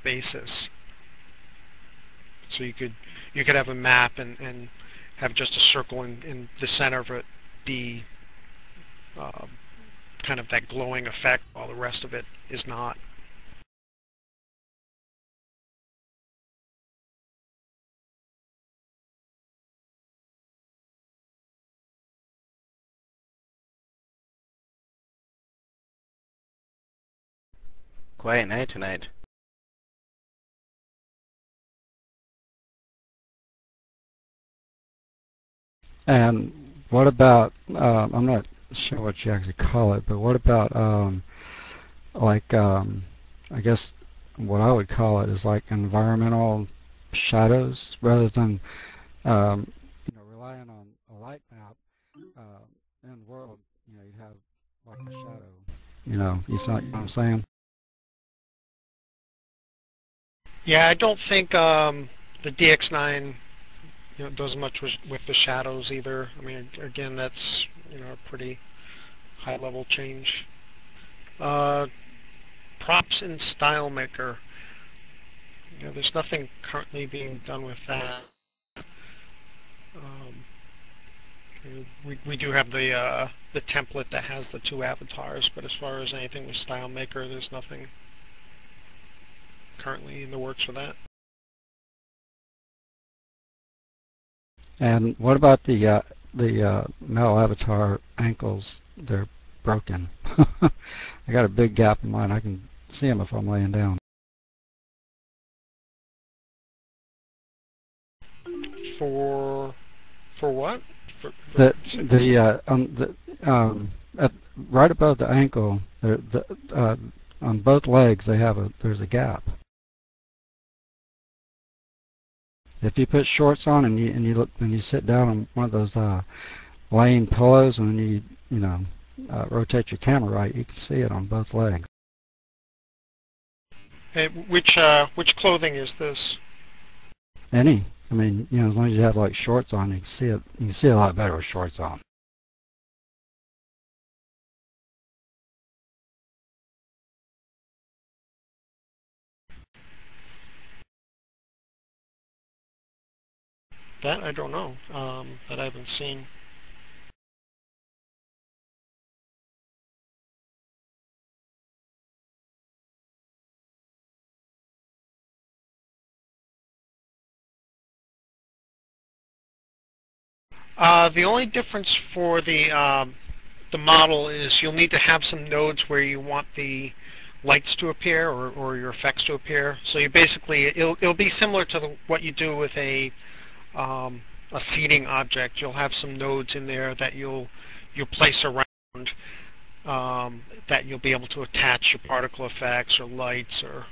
basis. So you could have a map and have just a circle in the center of it be kind of that glowing effect, while the rest of it is not. Quiet night tonight. And what about, I'm not sure what you actually call it, but what about like, I guess what I would call it is like environmental shadows rather than relying on a light map. In the world, you'd have like a shadow. You know what I'm saying? Yeah, I don't think the DX9 does much with the shadows either. I mean, again, that's a pretty high level change. Props in StyleMaker. There's nothing currently being done with that. We do have the template that has the two avatars, but as far as anything with StyleMaker, there's nothing currently in the works for that. And what about the Metal Avatar ankles? They're broken. I got a big gap in mine. I can see them if I'm laying down. For what? Right above the ankle, on both legs there's a gap. If you put shorts on and you sit down on one of those laying pillows and then you rotate your camera right, you can see it on both legs. Hey, which clothing is this? Any. I mean, as long as you have like shorts on, you can see it. You can see it a lot better with shorts on. That I don't know. That I haven't seen. The only difference for the model is you'll need to have some nodes where you want the lights to appear or your effects to appear. So you basically it'll be similar to what you do with a seating object. You'll have some nodes in there that you'll place around that you'll be able to attach your particle effects or lights, or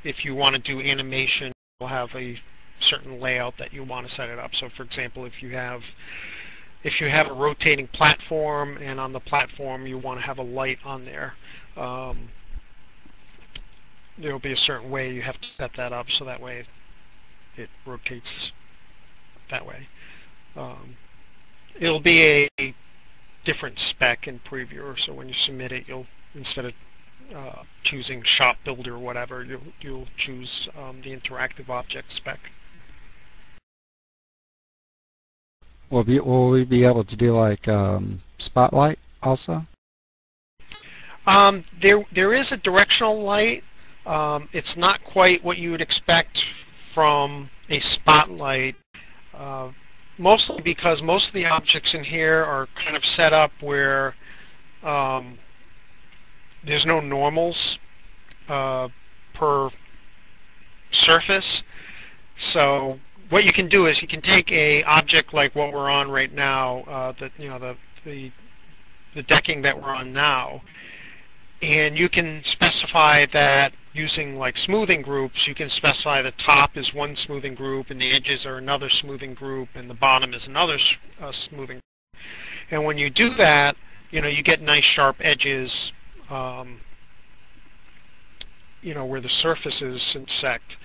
if you want to do animation, you'll have a certain layout that you want to set it up. So for example, if you have a rotating platform and on the platform you want to have a light on there, there'll be a certain way you have to set that up so that way it rotates that way. It'll be a different spec in Previewer, so when you submit it, you'll, instead of choosing Shop Builder or whatever, you'll choose the interactive object spec. Will we be able to do like Spotlight also? There is a directional light. It's not quite what you would expect from a Spotlight, mostly because most of the objects in here are kind of set up where there's no normals per surface. So what you can do is you can take a object like what we're on right now, the decking that we're on now, and you can specify that using like smoothing groups. You can specify the top is one smoothing group and the edges are another smoothing group and the bottom is another smoothing group. And when you do that, you get nice sharp edges where the surface is intersect.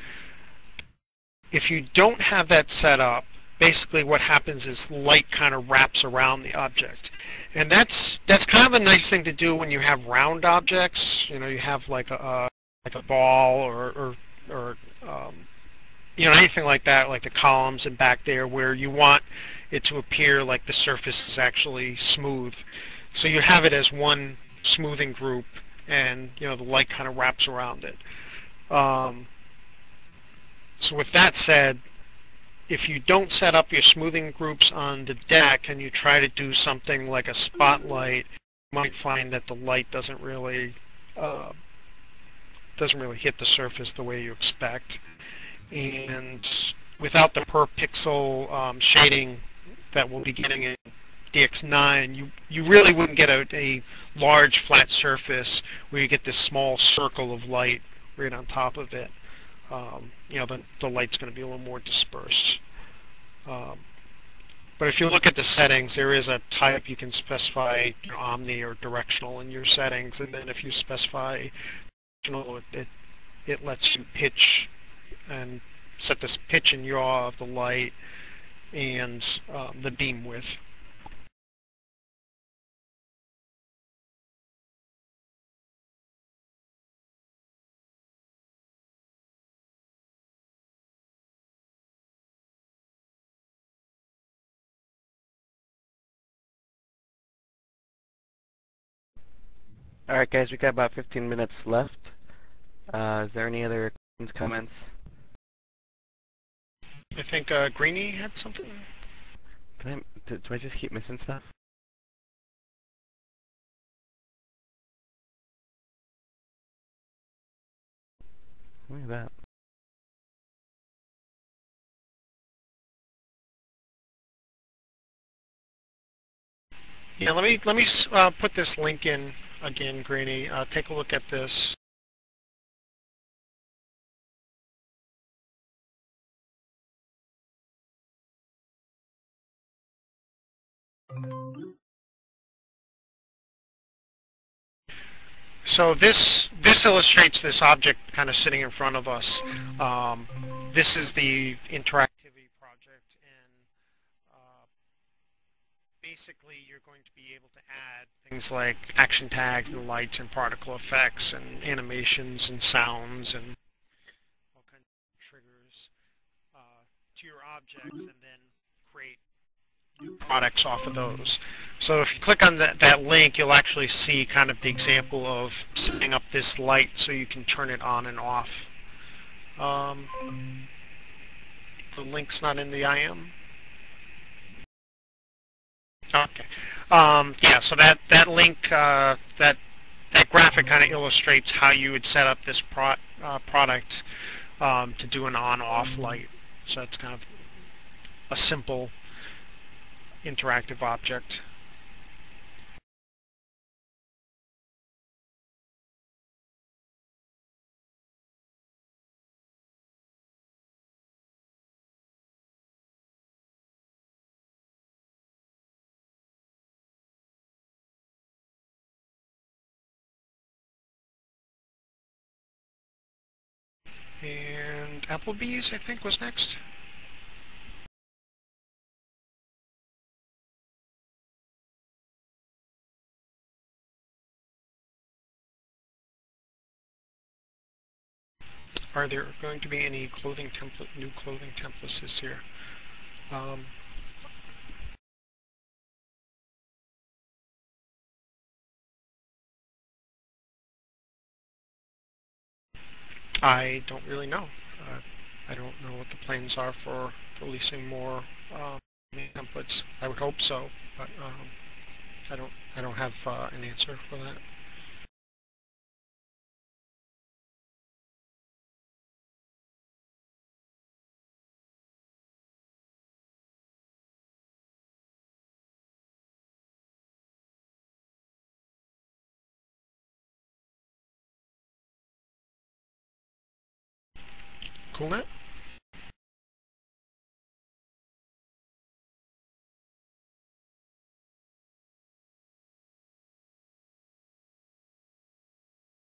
If you don't have that set up, basically what happens is light kind of wraps around the object. And that's kind of a nice thing to do when you have round objects. You have like a like a ball or anything like that, like the columns and back there, where you want it to appear like the surface is actually smooth. So you have it as one smoothing group, and the light kind of wraps around it. So with that said, if you don't set up your smoothing groups on the deck and you try to do something like a spotlight, you might find that the light doesn't really hit the surface the way you expect. And without the per pixel shading that we'll be getting in DX9, you really wouldn't get a large flat surface where you get this small circle of light right on top of it. The light's going to be a little more dispersed. But if you look at the settings, there is a type you can specify omni or directional in your settings, and then if you specify directional, it lets you pitch and set this pitch and yaw of the light and the beam width. Alright guys, we got about 15 minutes left. Is there any other questions, comments? I think Greenie had something. Do I just keep missing stuff? Look at that. Yeah, let me put this link in again, Greenie. Take a look at this. So this illustrates this object kind of sitting in front of us. This is the interactivity project, and basically you're going to be able to add things like action tags and lights and particle effects and animations and sounds and all kinds of triggers to your objects, and then create new products off of those. So if you click on that link, you'll actually see kind of the example of setting up this light so you can turn it on and off. The link's not in the IM. Okay. Yeah, so that link, that graphic kind of illustrates how you would set up this product to do an on-off light. So it's kind of a simple interactive object. And Applebee's, I think, was next. Are there going to be any new clothing templates this year? I don't really know. I don't know what the plans are for releasing more templates. I would hope so, but I don't have an answer for that. CoolNet?